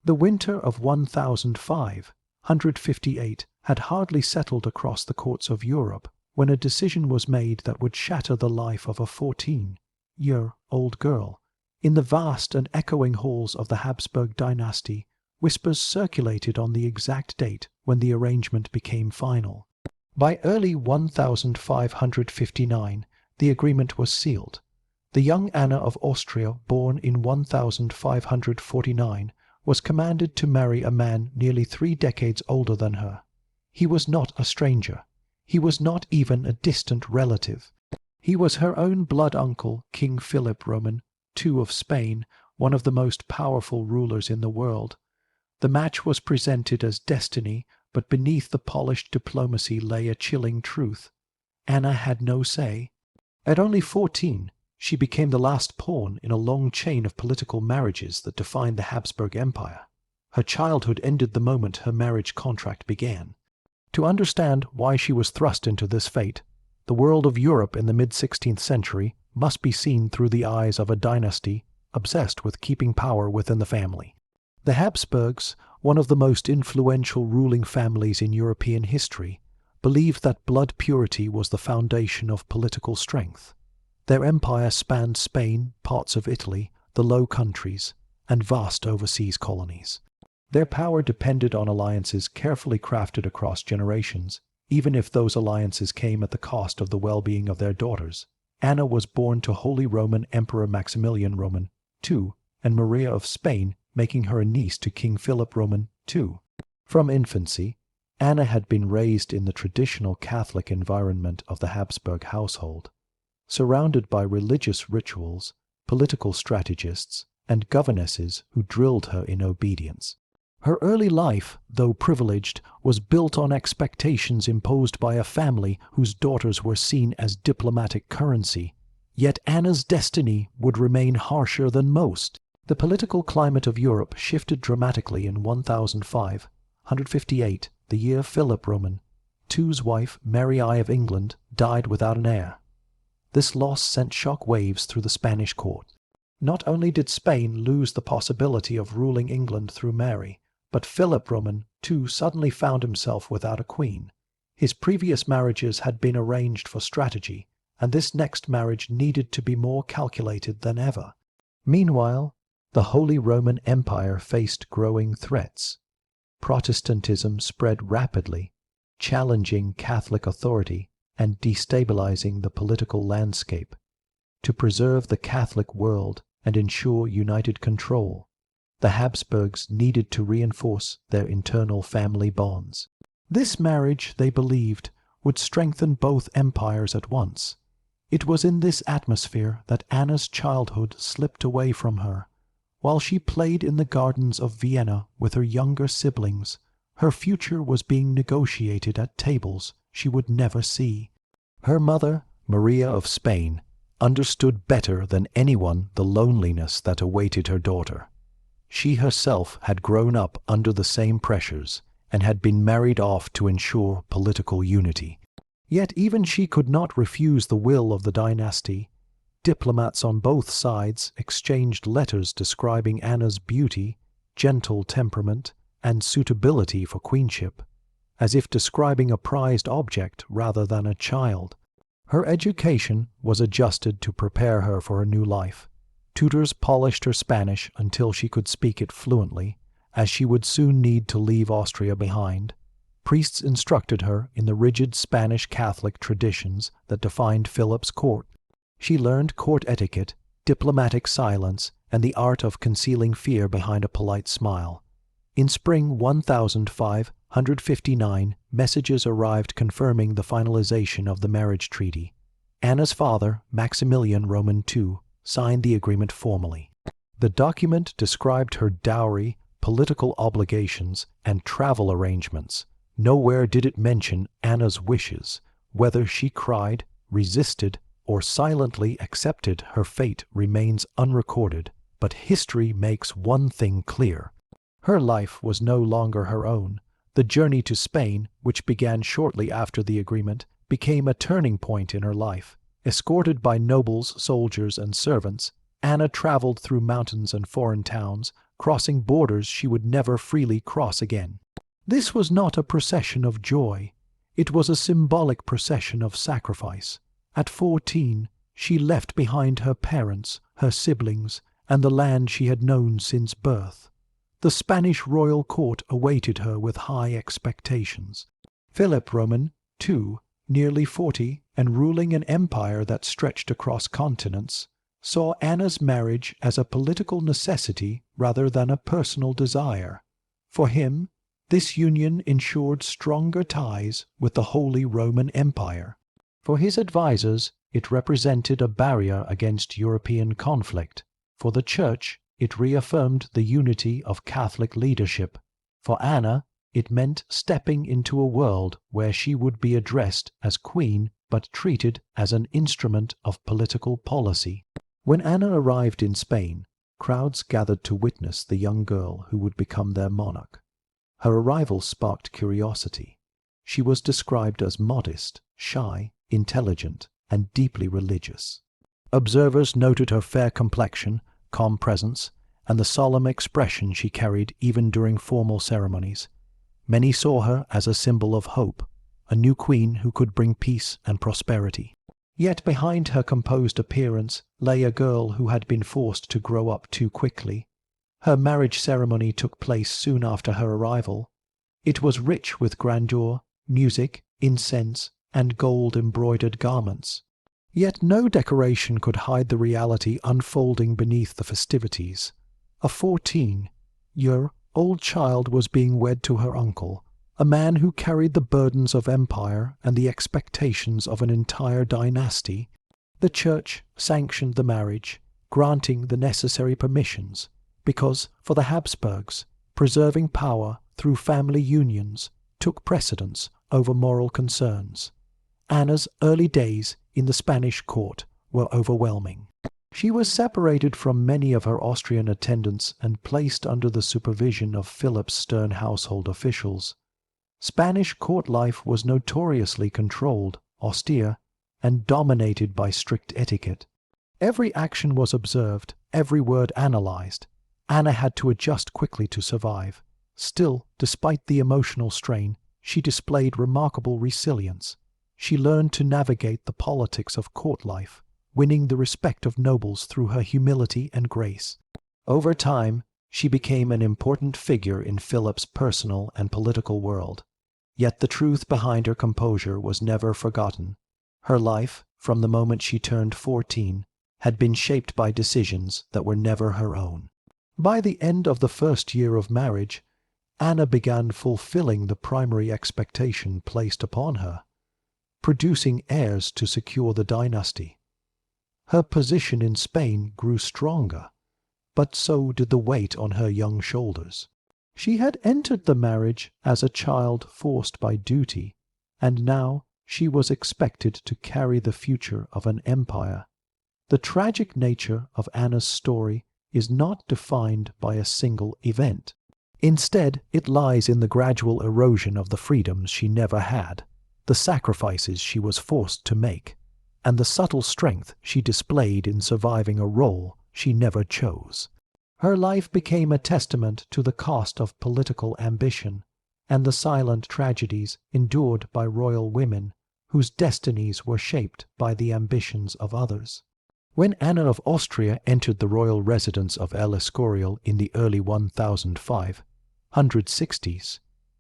The winter of 1558 had hardly settled across the courts of Europe when a decision was made that would shatter the life of a 14-year-old girl. In the vast and echoing halls of the Habsburg dynasty, whispers circulated on the exact date when the arrangement became final. By early 1559, the agreement was sealed. The young Anna of Austria, born in 1549, was commanded to marry a man nearly 3 decades older than her. He was not a stranger. He was not even a distant relative. He was her own blood uncle, King Philip Roman II of Spain, one of the most powerful rulers in the world. The match was presented as destiny, but beneath the polished diplomacy lay a chilling truth. Anna had no say. At only 14, she became the last pawn in a long chain of political marriages that defined the Habsburg Empire. Her childhood ended the moment her marriage contract began. To understand why she was thrust into this fate, the world of Europe in the mid-16th century must be seen through the eyes of a dynasty obsessed with keeping power within the family. The Habsburgs, one of the most influential ruling families in European history, believed that blood purity was the foundation of political strength. Their empire spanned Spain, parts of Italy, the Low Countries, and vast overseas colonies. Their power depended on alliances carefully crafted across generations, even if those alliances came at the cost of the well-being of their daughters. Anna was born to Holy Roman Emperor Maximilian Roman II and Maria of Spain, making her a niece to King Philip Roman II. From infancy, Anna had been raised in the traditional Catholic environment of the Habsburg household, surrounded by religious rituals, political strategists, and governesses who drilled her in obedience. Her early life, though privileged, was built on expectations imposed by a family whose daughters were seen as diplomatic currency. Yet Anna's destiny would remain harsher than most. The political climate of Europe shifted dramatically in 1558, the year Philip Roman II's wife, Mary I of England, died without an heir. This loss sent shock waves through the Spanish court. Not only did Spain lose the possibility of ruling England through Mary, but Philip Roman II suddenly found himself without a queen. His previous marriages had been arranged for strategy, and this next marriage needed to be more calculated than ever. Meanwhile, the Holy Roman Empire faced growing threats. Protestantism spread rapidly, challenging Catholic authority and destabilizing the political landscape. To preserve the Catholic world and ensure united control, the Habsburgs needed to reinforce their internal family bonds. This marriage, they believed, would strengthen both empires at once. It was in this atmosphere that Anna's childhood slipped away from her. While she played in the gardens of Vienna with her younger siblings, her future was being negotiated at tables she would never see. Her mother, Maria of Spain, understood better than anyone the loneliness that awaited her daughter. She herself had grown up under the same pressures and had been married off to ensure political unity. Yet even she could not refuse the will of the dynasty. Diplomats on both sides exchanged letters describing Anna's beauty, gentle temperament, and suitability for queenship, as if describing a prized object rather than a child. Her education was adjusted to prepare her for a new life. Tutors polished her Spanish until she could speak it fluently, as she would soon need to leave Austria behind. Priests instructed her in the rigid Spanish Catholic traditions that defined Philip's court. She learned court etiquette, diplomatic silence, and the art of concealing fear behind a polite smile. In spring 1559, messages arrived confirming the finalization of the marriage treaty. Anna's father, Maximilian Roman II, signed the agreement formally. The document described her dowry, political obligations, and travel arrangements. Nowhere did it mention Anna's wishes. Whether she cried, resisted, or silently accepted her fate remains unrecorded, but history makes one thing clear. Her life was no longer her own. The journey to Spain, which began shortly after the agreement, became a turning point in her life. Escorted by nobles, soldiers, and servants, Anna traveled through mountains and foreign towns, crossing borders she would never freely cross again. This was not a procession of joy. It was a symbolic procession of sacrifice. At 14, she left behind her parents, her siblings, and the land she had known since birth. The Spanish royal court awaited her with high expectations. Philip Roman, too, nearly 40 and ruling an empire that stretched across continents, saw Anna's marriage as a political necessity rather than a personal desire. For him, this union ensured stronger ties with the Holy Roman Empire. For his advisers, it represented a barrier against European conflict. For the Church, it reaffirmed the unity of Catholic leadership. For Anna, it meant stepping into a world where she would be addressed as queen but treated as an instrument of political policy. When Anna arrived in Spain, crowds gathered to witness the young girl who would become their monarch. Her arrival sparked curiosity. She was described as modest, shy, intelligent, and deeply religious. Observers noted her fair complexion, calm presence, and the solemn expression she carried even during formal ceremonies. Many saw her as a symbol of hope, a new queen who could bring peace and prosperity. Yet behind her composed appearance lay a girl who had been forced to grow up too quickly. Her marriage ceremony took place soon after her arrival. It was rich with grandeur, music, incense, and gold-embroidered garments. Yet no decoration could hide the reality unfolding beneath the festivities. A 14-year-old child was being wed to her uncle, a man who carried the burdens of empire and the expectations of an entire dynasty. The Church sanctioned the marriage, granting the necessary permissions, because, for the Habsburgs, preserving power through family unions took precedence over moral concerns. Anna's early days in the Spanish court were overwhelming. She was separated from many of her Austrian attendants and placed under the supervision of Philip's stern household officials. Spanish court life was notoriously controlled, austere, and dominated by strict etiquette. Every action was observed, every word analyzed. Anna had to adjust quickly to survive. Still, despite the emotional strain, she displayed remarkable resilience. She learned to navigate the politics of court life, winning the respect of nobles through her humility and grace. Over time, she became an important figure in Philip's personal and political world. Yet the truth behind her composure was never forgotten. Her life, from the moment she turned 14, had been shaped by decisions that were never her own. By the end of the first year of marriage, Anna began fulfilling the primary expectation placed upon her, producing heirs to secure the dynasty. Her position in Spain grew stronger, but so did the weight on her young shoulders. She had entered the marriage as a child forced by duty, and now she was expected to carry the future of an empire. The tragic nature of Anna's story is not defined by a single event. Instead, it lies in the gradual erosion of the freedoms she never had, the sacrifices she was forced to make, and the subtle strength she displayed in surviving a role she never chose. Her life became a testament to the cost of political ambition and the silent tragedies endured by royal women whose destinies were shaped by the ambitions of others. When Anna of Austria entered the royal residence of El Escorial in the early 1560s,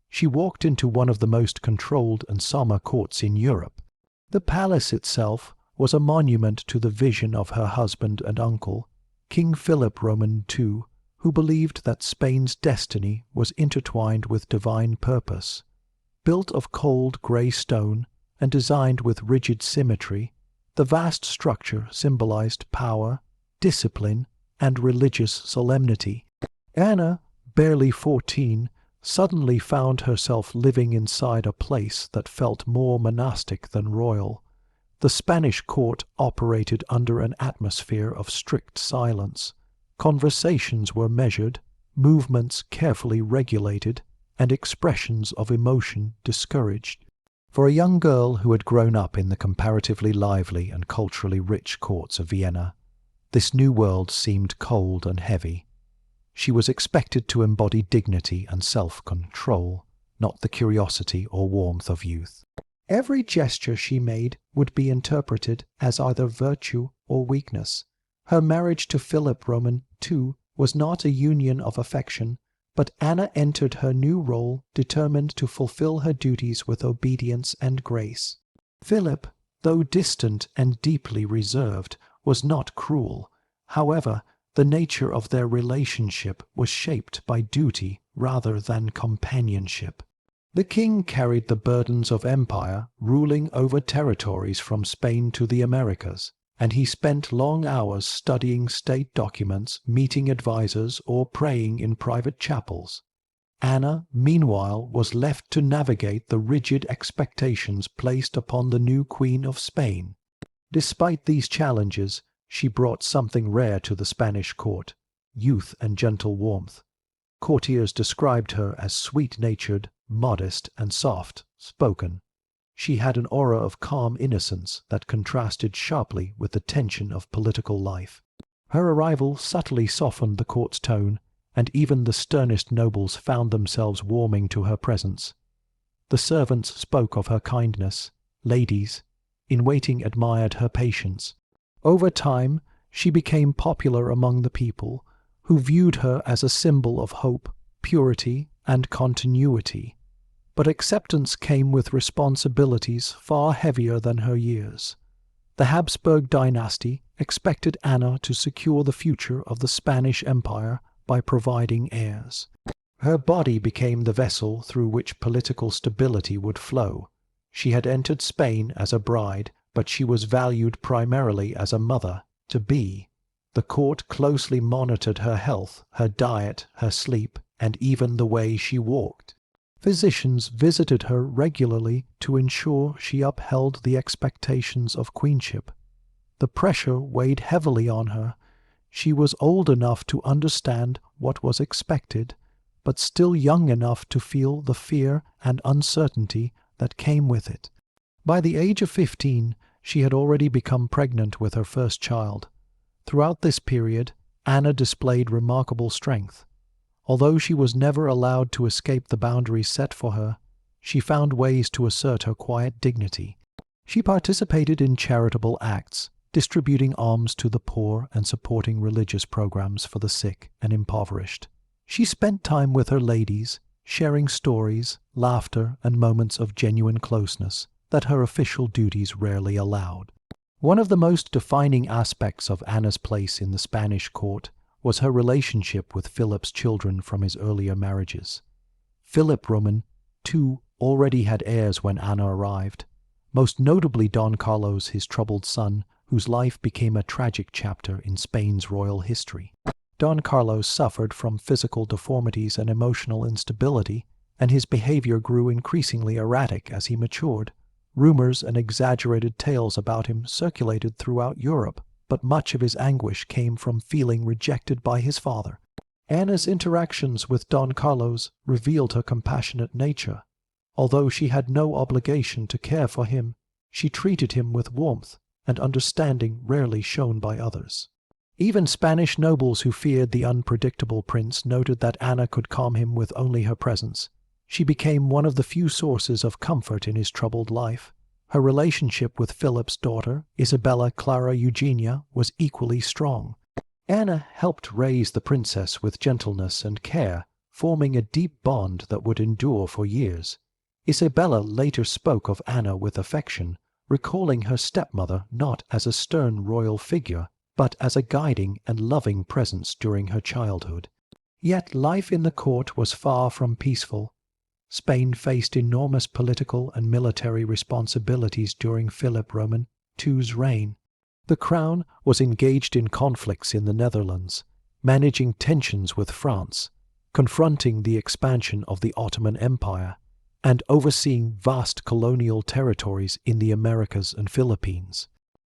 she walked into one of the most controlled and sombre courts in Europe. The palace itself was a monument to the vision of her husband and uncle, King Philip Roman II, who believed that Spain's destiny was intertwined with divine purpose. Built of cold grey stone and designed with rigid symmetry, the vast structure symbolized power, discipline, and religious solemnity. Anna, barely 14, suddenly found herself living inside a place that felt more monastic than royal. The Spanish court operated under an atmosphere of strict silence. Conversations were measured, movements carefully regulated, and expressions of emotion discouraged. For a young girl who had grown up in the comparatively lively and culturally rich courts of Vienna, this new world seemed cold and heavy. she was expected to embody dignity and self-control, not the curiosity or warmth of youth. Every gesture she made would be interpreted as either virtue or weakness. Her marriage to Philip Roman, too, was not a union of affection, but Anna entered her new role determined to fulfill her duties with obedience and grace. Philip, though distant and deeply reserved, was not cruel. However, the nature of their relationship was shaped by duty rather than companionship. The king carried the burdens of empire, ruling over territories from Spain to the Americas, and he spent long hours studying state documents, meeting advisors, or praying in private chapels. Anna, meanwhile, was left to navigate the rigid expectations placed upon the new Queen of Spain. Despite these challenges, she brought something rare to the Spanish court: youth and gentle warmth. Courtiers described her as sweet-natured, modest, and soft-spoken. She had an aura of calm innocence that contrasted sharply with the tension of political life. Her arrival subtly softened the court's tone, and even the sternest nobles found themselves warming to her presence. The servants spoke of her kindness. Ladies in waiting admired her patience. Over time, she became popular among the people, who viewed her as a symbol of hope, purity, and continuity. But acceptance came with responsibilities far heavier than her years. The Habsburg dynasty expected Anna to secure the future of the Spanish Empire by providing heirs. Her body became the vessel through which political stability would flow. She had entered Spain as a bride, but she was valued primarily as a mother-to-be. The court closely monitored her health, her diet, her sleep, and even the way she walked. Physicians visited her regularly to ensure she upheld the expectations of queenship. The pressure weighed heavily on her. She was old enough to understand what was expected, but still young enough to feel the fear and uncertainty that came with it. By the age of 15, she had already become pregnant with her first child. Throughout this period, Anna displayed remarkable strength. Although she was never allowed to escape the boundaries set for her, she found ways to assert her quiet dignity. She participated in charitable acts, distributing alms to the poor and supporting religious programs for the sick and impoverished. She spent time with her ladies, sharing stories, laughter, and moments of genuine closeness that her official duties rarely allowed. One of the most defining aspects of Anna's place in the Spanish court was her relationship with Philip's children from his earlier marriages. Philip Roman, too, already had heirs when Anna arrived, most notably Don Carlos, his troubled son, whose life became a tragic chapter in Spain's royal history. Don Carlos suffered from physical deformities and emotional instability, and his behavior grew increasingly erratic as he matured. Rumors and exaggerated tales about him circulated throughout Europe, but much of his anguish came from feeling rejected by his father. Anna's interactions with Don Carlos revealed her compassionate nature. Although she had no obligation to care for him, she treated him with warmth and understanding rarely shown by others. Even Spanish nobles who feared the unpredictable prince noted that Anna could calm him with only her presence. She became one of the few sources of comfort in his troubled life. Her relationship with Philip's daughter, Isabella Clara Eugenia, was equally strong. Anna helped raise the princess with gentleness and care, forming a deep bond that would endure for years. Isabella later spoke of Anna with affection, recalling her stepmother not as a stern royal figure, but as a guiding and loving presence during her childhood. Yet life in the court was far from peaceful. Spain faced enormous political and military responsibilities during Philip Roman II's reign. The crown was engaged in conflicts in the Netherlands, managing tensions with France, confronting the expansion of the Ottoman Empire, and overseeing vast colonial territories in the Americas and Philippines.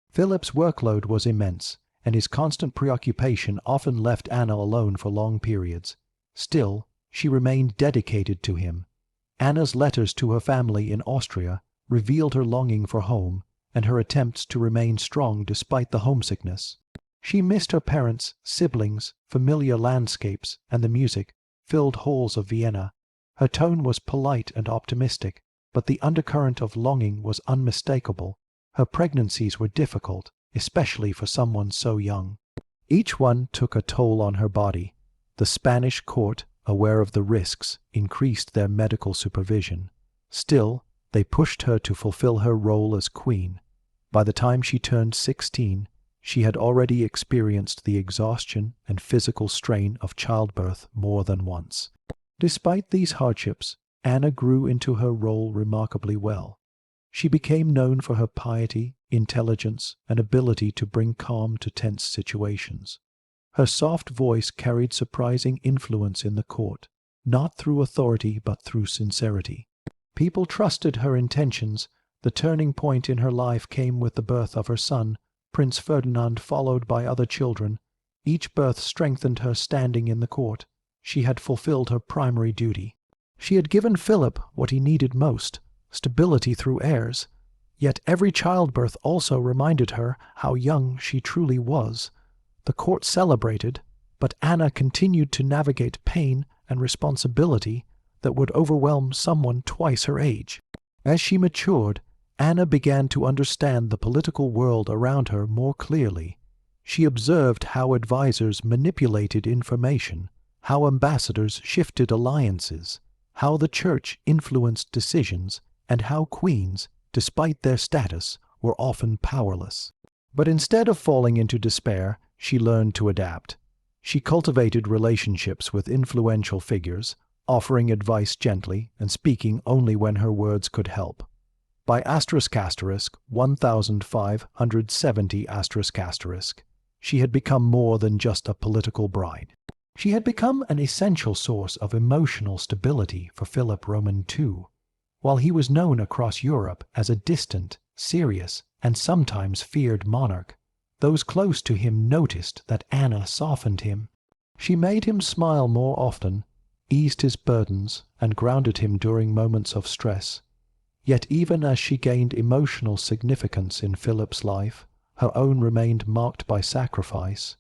Philip's workload was immense, and his constant preoccupation often left Anna alone for long periods. Still, she remained dedicated to him. Anna's letters to her family in Austria revealed her longing for home and her attempts to remain strong despite the homesickness. She missed her parents, siblings, familiar landscapes, and the music filled halls of Vienna. Her tone was polite and optimistic, but the undercurrent of longing was unmistakable. Her pregnancies were difficult, especially for someone so young. Each one took a toll on her body. The Spanish court, aware of the risks, increased their medical supervision. Still, they pushed her to fulfill her role as queen. By the time she turned 16, she had already experienced the exhaustion and physical strain of childbirth more than once. Despite these hardships, Anna grew into her role remarkably well. She became known for her piety, intelligence, and ability to bring calm to tense situations. Her soft voice carried surprising influence in the court, not through authority but through sincerity. People trusted her intentions. The turning point in her life came with the birth of her son, Prince Ferdinand, followed by other children. Each birth strengthened her standing in the court. She had fulfilled her primary duty. She had given Philip what he needed most, stability through heirs. Yet every childbirth also reminded her how young she truly was. The court celebrated, but Anna continued to navigate pain and responsibility that would overwhelm someone twice her age. As she matured, Anna began to understand the political world around her more clearly. She observed how advisors manipulated information, how ambassadors shifted alliances, how the church influenced decisions, and how queens, despite their status, were often powerless. But instead of falling into despair, she learned to adapt. She cultivated relationships with influential figures, offering advice gently and speaking only when her words could help. By *1570*, she had become more than just a political bride. She had become an essential source of emotional stability for Philip Roman II. While he was known across Europe as a distant, serious, and sometimes feared monarch, those close to him noticed that Anna softened him. She made him smile more often, eased his burdens, and grounded him during moments of stress. Yet even as she gained emotional significance in Philip's life, her own remained marked by sacrifice.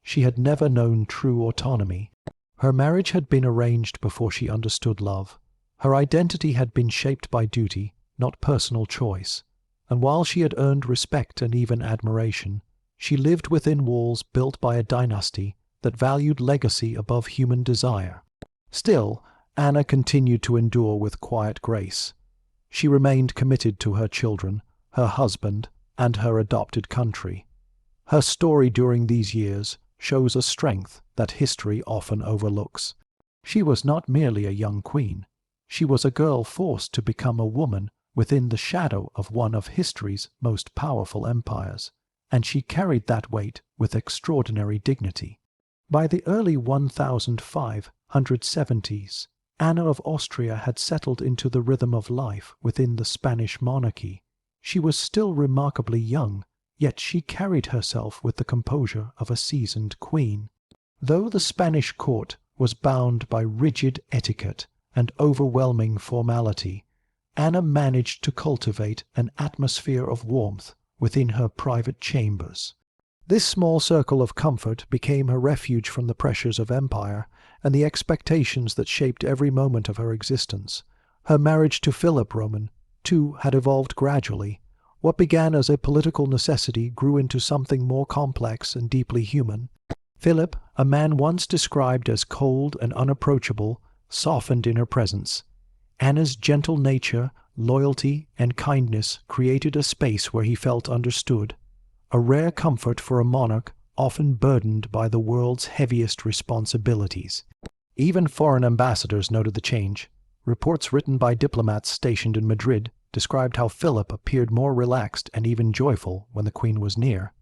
She had never known true autonomy. Her marriage had been arranged before she understood love. Her identity had been shaped by duty, not personal choice. And while she had earned respect and even admiration, she lived within walls built by a dynasty that valued legacy above human desire. Still, Anna continued to endure with quiet grace. She remained committed to her children, her husband, and her adopted country. Her story during these years shows a strength that history often overlooks. She was not merely a young queen. She was a girl forced to become a woman within the shadow of one of history's most powerful empires, and she carried that weight with extraordinary dignity. By the early 1570s, Anna of Austria had settled into the rhythm of life within the Spanish monarchy. She was still remarkably young, yet she carried herself with the composure of a seasoned queen. Though the Spanish court was bound by rigid etiquette and overwhelming formality, Anna managed to cultivate an atmosphere of warmth within her private chambers. This small circle of comfort became her refuge from the pressures of empire and the expectations that shaped every moment of her existence. Her marriage to Philip Roman, too, had evolved gradually. What began as a political necessity grew into something more complex and deeply human. Philip, a man once described as cold and unapproachable, softened in her presence. Anna's gentle nature, loyalty, and kindness created a space where he felt understood, a rare comfort for a monarch often burdened by the world's heaviest responsibilities. Even foreign ambassadors noted the change. Reports written by diplomats stationed in Madrid described how Philip appeared more relaxed and even joyful when the Queen was near.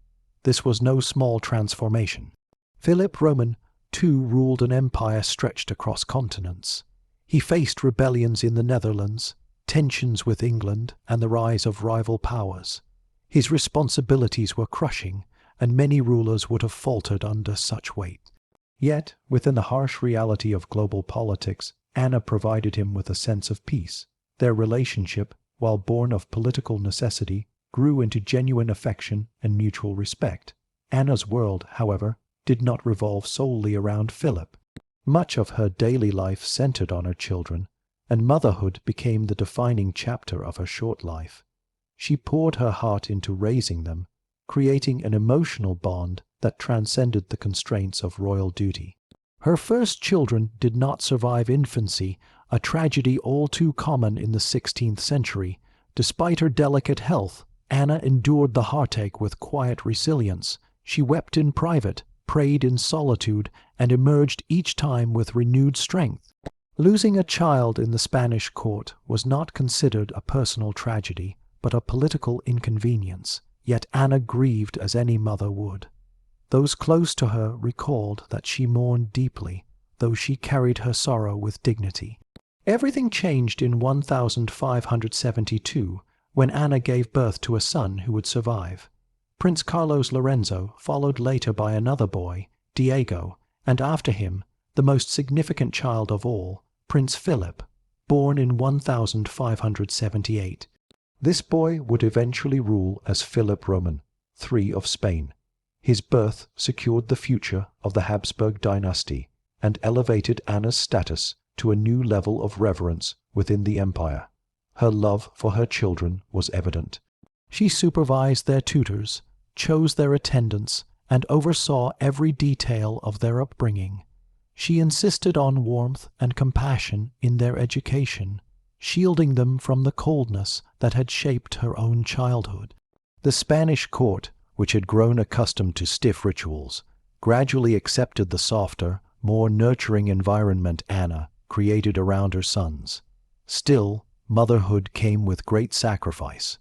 This was no small transformation. Philip Roman, too, ruled an empire stretched across continents. He faced rebellions in the Netherlands, tensions with England, and the rise of rival powers. His responsibilities were crushing, and many rulers would have faltered under such weight. Yet, within the harsh reality of global politics, Anna provided him with a sense of peace. Their relationship, while born of political necessity, grew into genuine affection and mutual respect. Anna's world, however, did not revolve solely around Philip. Much of her daily life centered on her children, and motherhood became the defining chapter of her short life. She poured her heart into raising them, creating an emotional bond that transcended the constraints of royal duty. Her first children did not survive infancy, a tragedy all too common in the 16th century. Despite her delicate health, Anna endured the heartache with quiet resilience. She wept in private, prayed in solitude, and emerged each time with renewed strength. Losing a child in the Spanish court was not considered a personal tragedy, but a political inconvenience, yet Anna grieved as any mother would. Those close to her recalled that she mourned deeply, though she carried her sorrow with dignity. Everything changed in 1572, when Anna gave birth to a son who would survive. Prince Carlos Lorenzo followed later by another boy, Diego, and after him, the most significant child of all, Prince Philip, born in 1578. This boy would eventually rule as Philip Roman, III of Spain. His birth secured the future of the Habsburg dynasty and elevated Anna's status to a new level of reverence within the empire. Her love for her children was evident. She supervised their tutors, chose their attendants, and oversaw every detail of their upbringing. She insisted on warmth and compassion in their education, shielding them from the coldness that had shaped her own childhood. The Spanish court, which had grown accustomed to stiff rituals, gradually accepted the softer, more nurturing environment Anna created around her sons. Still, motherhood came with great sacrifice.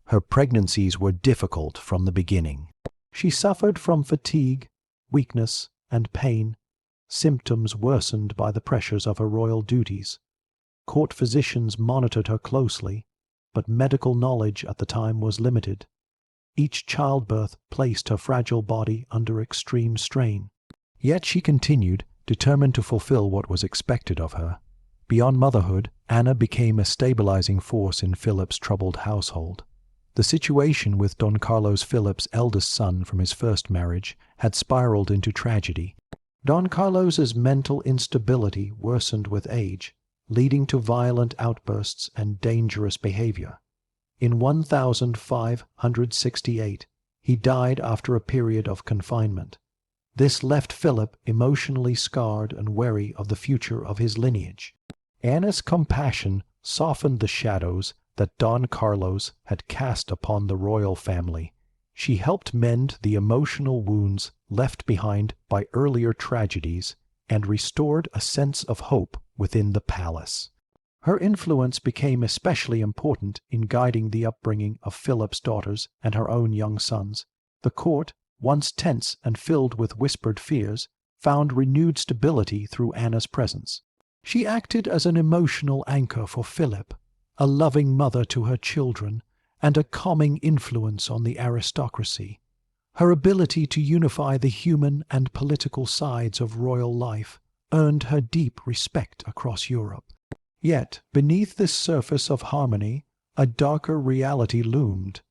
Her pregnancies were difficult from the beginning. She suffered from fatigue, weakness, and pain, symptoms worsened by the pressures of her royal duties. Court physicians monitored her closely, but medical knowledge at the time was limited. Each childbirth placed her fragile body under extreme strain. Yet she continued, determined to fulfill what was expected of her. Beyond motherhood, Anna became a stabilizing force in Philip's troubled household. The situation with Don Carlos Philip's eldest son from his first marriage had spiraled into tragedy. Don Carlos's mental instability worsened with age, leading to violent outbursts and dangerous behavior. In 1568, he died after a period of confinement. This left Philip emotionally scarred and wary of the future of his lineage. Anna's compassion softened the shadows that Don Carlos had cast upon the royal family. She helped mend the emotional wounds left behind by earlier tragedies and restored a sense of hope within the palace. Her influence became especially important in guiding the upbringing of Philip's daughters and her own young sons. The court, once tense and filled with whispered fears, found renewed stability through Anna's presence. She acted as an emotional anchor for Philip, a loving mother to her children, and a calming influence on the aristocracy. Her ability to unify the human and political sides of royal life earned her deep respect across Europe. Yet, beneath this surface of harmony, a darker reality loomed.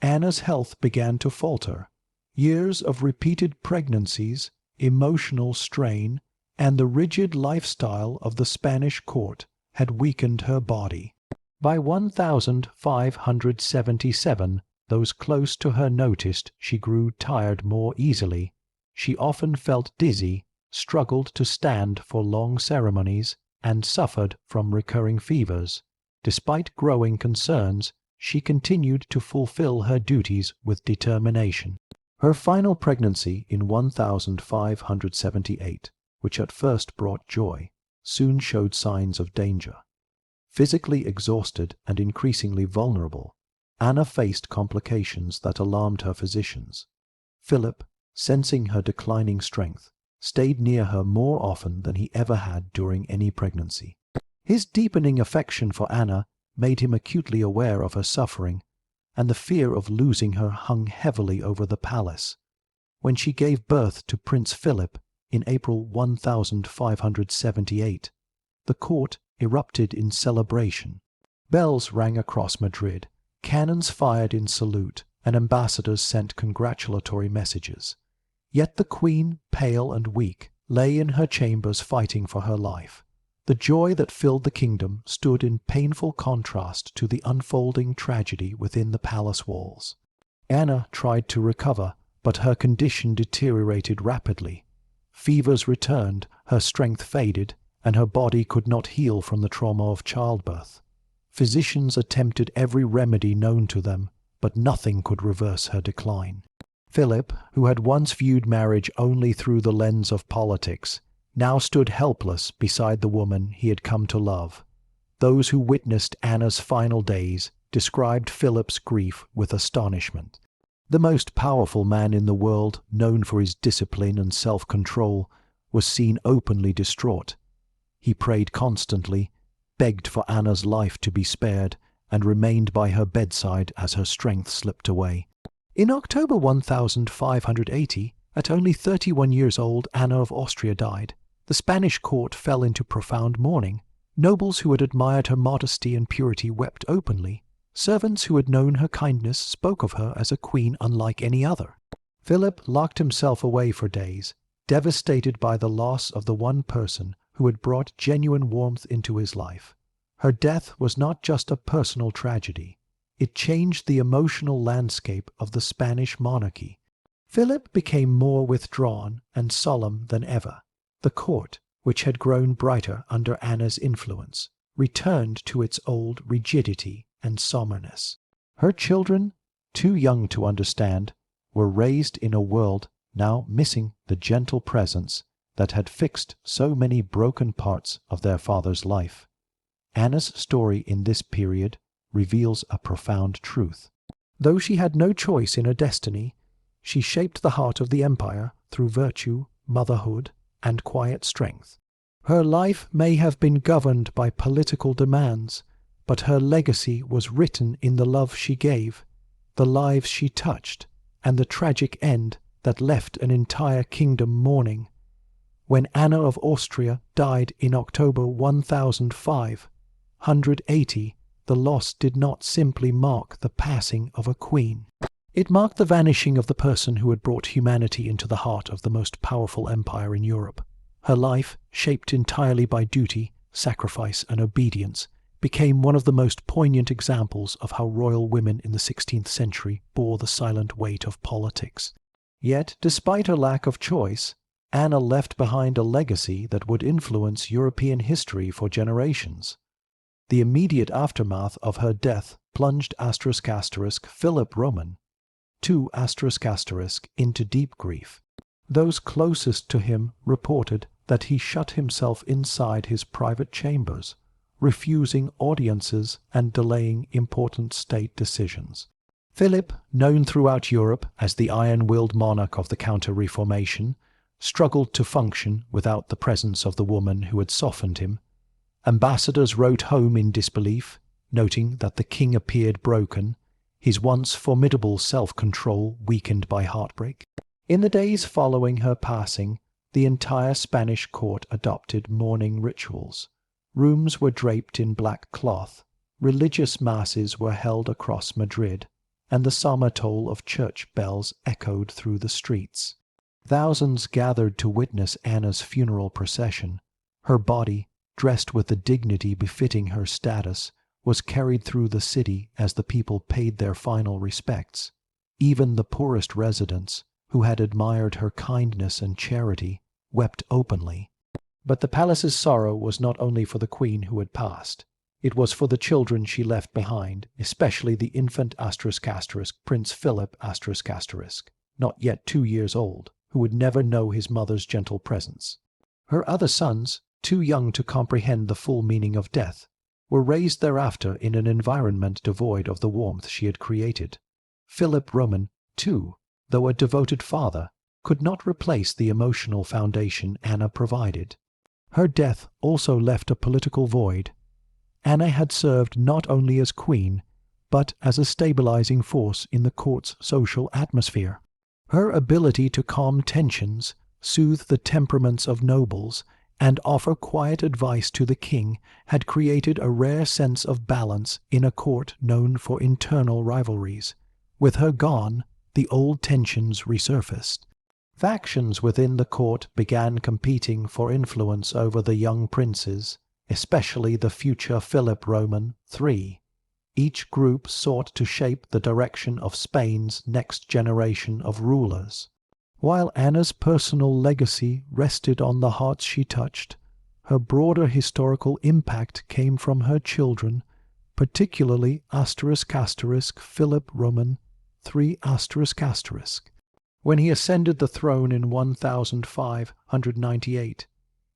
Anna's health began to falter. Years of repeated pregnancies, emotional strain, and the rigid lifestyle of the Spanish court had weakened her body. By 1577, those close to her noticed she grew tired more easily. She often felt dizzy, struggled to stand for long ceremonies, and suffered from recurring fevers. Despite growing concerns, she continued to fulfill her duties with determination. Her final pregnancy in 1578, which at first brought joy, soon showed signs of danger. Physically exhausted and increasingly vulnerable, Anna faced complications that alarmed her physicians. Philip, sensing her declining strength, stayed near her more often than he ever had during any pregnancy. His deepening affection for Anna made him acutely aware of her suffering, and the fear of losing her hung heavily over the palace. When she gave birth to Prince Philip in April 1578, the court erupted in celebration. Bells rang across Madrid, cannons fired in salute, and ambassadors sent congratulatory messages. Yet the queen, pale and weak, lay in her chambers fighting for her life. The joy that filled the kingdom stood in painful contrast to the unfolding tragedy within the palace walls. Anna tried to recover, but her condition deteriorated rapidly. Fevers returned, her strength faded, and her body could not heal from the trauma of childbirth. Physicians attempted every remedy known to them, but nothing could reverse her decline. Philip, who had once viewed marriage only through the lens of politics, now stood helpless beside the woman he had come to love. Those who witnessed Anna's final days described Philip's grief with astonishment. The most powerful man in the world, known for his discipline and self-control, was seen openly distraught. He prayed constantly, begged for Anna's life to be spared, and remained by her bedside as her strength slipped away. In October 1580, at only 31 years old, Anna of Austria died. The Spanish court fell into profound mourning. Nobles who had admired her modesty and purity wept openly. Servants who had known her kindness spoke of her as a queen unlike any other. Philip locked himself away for days, devastated by the loss of the one person who had brought genuine warmth into his life. Her death was not just a personal tragedy. It changed the emotional landscape of the Spanish monarchy. Philip became more withdrawn and solemn than ever. The court, which had grown brighter under Anna's influence, returned to its old rigidity and somberness. Her children, too young to understand, were raised in a world now missing the gentle presence that had fixed so many broken parts of their father's life. Anna's story in this period reveals a profound truth. Though she had no choice in her destiny, she shaped the heart of the empire through virtue, motherhood, and quiet strength. Her life may have been governed by political demands, but her legacy was written in the love she gave, the lives she touched, and the tragic end that left an entire kingdom mourning. When Anna of Austria died in October 1580, the loss did not simply mark the passing of a queen. It marked the vanishing of the person who had brought humanity into the heart of the most powerful empire in Europe. Her life, shaped entirely by duty, sacrifice, and obedience, became one of the most poignant examples of how royal women in the 16th century bore the silent weight of politics. Yet, despite her lack of choice, Anna left behind a legacy that would influence European history for generations. The immediate aftermath of her death plunged Philip Roman into deep grief. Those closest to him reported that he shut himself inside his private chambers, refusing audiences and delaying important state decisions. Philip, known throughout Europe as the iron-willed monarch of the Counter-Reformation, struggled to function without the presence of the woman who had softened him. Ambassadors wrote home in disbelief, noting that the king appeared broken, his once formidable self-control weakened by heartbreak. In the days following her passing, the entire Spanish court adopted mourning rituals. Rooms were draped in black cloth, religious masses were held across Madrid, and the summer toll of church bells echoed through the streets. Thousands gathered to witness Anna's funeral procession. Her body, dressed with the dignity befitting her status, was carried through the city as the people paid their final respects. Even the poorest residents, who had admired her kindness and charity, wept openly. But the palace's sorrow was not only for the queen who had passed. It was for the children she left behind, especially the infant Prince Philip not yet 2 years old, who would never know his mother's gentle presence. Her other sons, too young to comprehend the full meaning of death, were raised thereafter in an environment devoid of the warmth she had created. Philip Roman, too, though a devoted father, could not replace the emotional foundation Anna provided. Her death also left a political void. Anna had served not only as queen, but as a stabilizing force in the court's social atmosphere. Her ability to calm tensions, soothe the temperaments of nobles, and offer quiet advice to the king had created a rare sense of balance in a court known for internal rivalries. With her gone, the old tensions resurfaced. Factions within the court began competing for influence over the young princes, especially the future Philip Roman III. Each group sought to shape the direction of Spain's next generation of rulers. While Anna's personal legacy rested on the hearts she touched, her broader historical impact came from her children, particularly Philip Roman III ***. When he ascended the throne in 1598,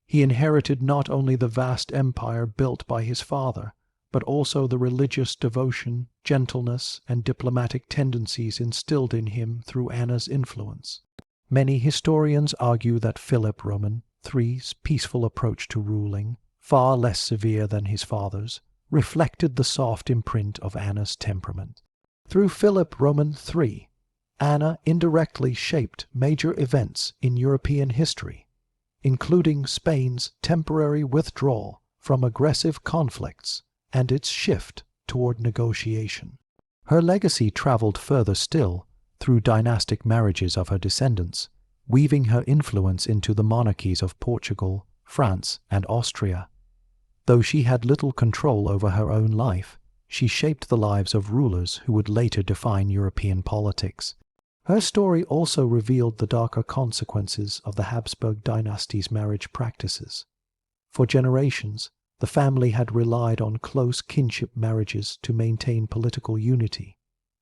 he inherited not only the vast empire built by his father, but also the religious devotion, gentleness, and diplomatic tendencies instilled in him through Anna's influence. Many historians argue that Philip Roman III's peaceful approach to ruling, far less severe than his father's, reflected the soft imprint of Anna's temperament. Through Philip Roman III, Anna indirectly shaped major events in European history, including Spain's temporary withdrawal from aggressive conflicts and its shift toward negotiation. Her legacy traveled further still through dynastic marriages of her descendants, weaving her influence into the monarchies of Portugal, France, and Austria. Though she had little control over her own life, she shaped the lives of rulers who would later define European politics. Her story also revealed the darker consequences of the Habsburg dynasty's marriage practices. For generations, the family had relied on close kinship marriages to maintain political unity,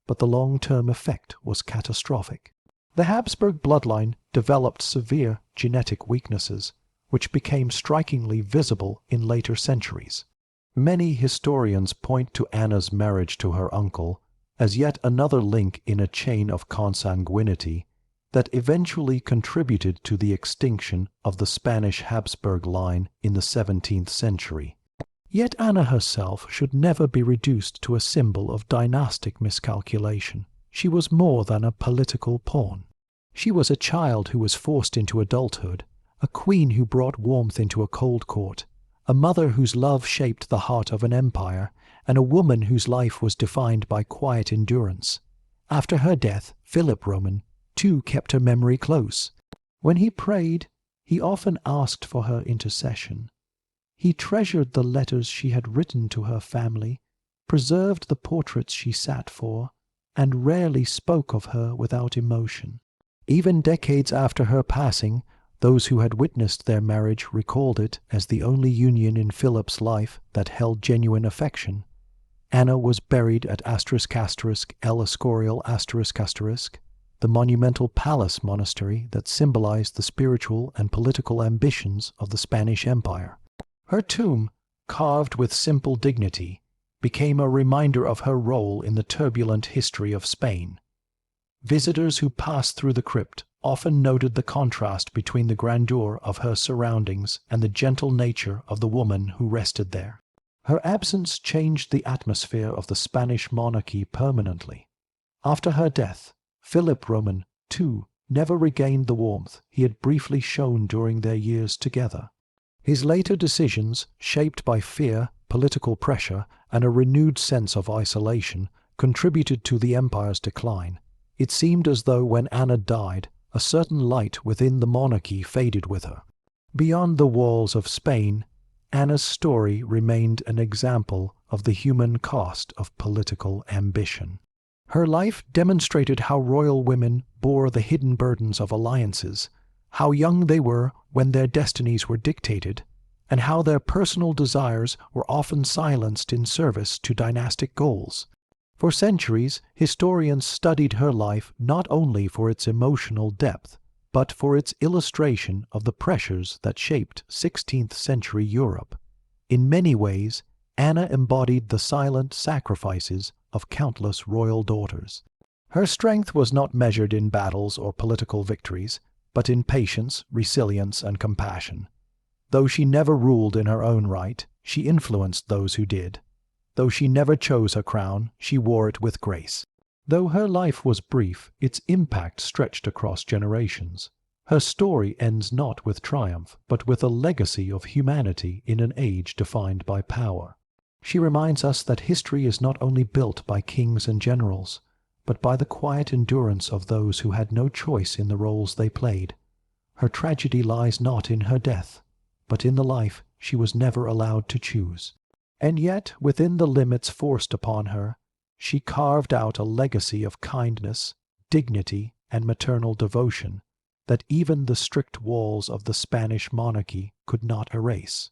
but the long-term effect was catastrophic. The Habsburg bloodline developed severe genetic weaknesses, which became strikingly visible in later centuries. Many historians point to Anna's marriage to her uncle as yet another link in a chain of consanguinity that eventually contributed to the extinction of the Spanish Habsburg line in the 17th century. Yet Anna herself should never be reduced to a symbol of dynastic miscalculation. She was more than a political pawn. She was a child who was forced into adulthood, a queen who brought warmth into a cold court, a mother whose love shaped the heart of an empire, and a woman whose life was defined by quiet endurance. After her death, Philip Roman, too, kept her memory close. When he prayed, he often asked for her intercession. He treasured the letters she had written to her family, preserved the portraits she sat for, and rarely spoke of her without emotion. Even decades after her passing, those who had witnessed their marriage recalled it as the only union in Philip's life that held genuine affection. Anna was buried at El Escorial ***, the monumental palace monastery that symbolized the spiritual and political ambitions of the Spanish Empire. Her tomb, carved with simple dignity, became a reminder of her role in the turbulent history of Spain. Visitors who passed through the crypt often noted the contrast between the grandeur of her surroundings and the gentle nature of the woman who rested there. Her absence changed the atmosphere of the Spanish monarchy permanently. After her death, Philip Roman, too, never regained the warmth he had briefly shown during their years together. His later decisions, shaped by fear, political pressure, and a renewed sense of isolation, contributed to the empire's decline. It seemed as though when Anna died, a certain light within the monarchy faded with her. Beyond the walls of Spain, Anna's story remained an example of the human cost of political ambition. Her life demonstrated how royal women bore the hidden burdens of alliances, how young they were when their destinies were dictated, and how their personal desires were often silenced in service to dynastic goals. For centuries, historians studied her life not only for its emotional depth, but for its illustration of the pressures that shaped 16th-century Europe. In many ways, Anna embodied the silent sacrifices of countless royal daughters. Her strength was not measured in battles or political victories, but in patience, resilience, and compassion. Though she never ruled in her own right, she influenced those who did. Though she never chose her crown, she wore it with grace. Though her life was brief, its impact stretched across generations. Her story ends not with triumph, but with a legacy of humanity in an age defined by power. She reminds us that history is not only built by kings and generals, but by the quiet endurance of those who had no choice in the roles they played. Her tragedy lies not in her death, but in the life she was never allowed to choose. And yet, within the limits forced upon her, she carved out a legacy of kindness, dignity, and maternal devotion that even the strict walls of the Spanish monarchy could not erase.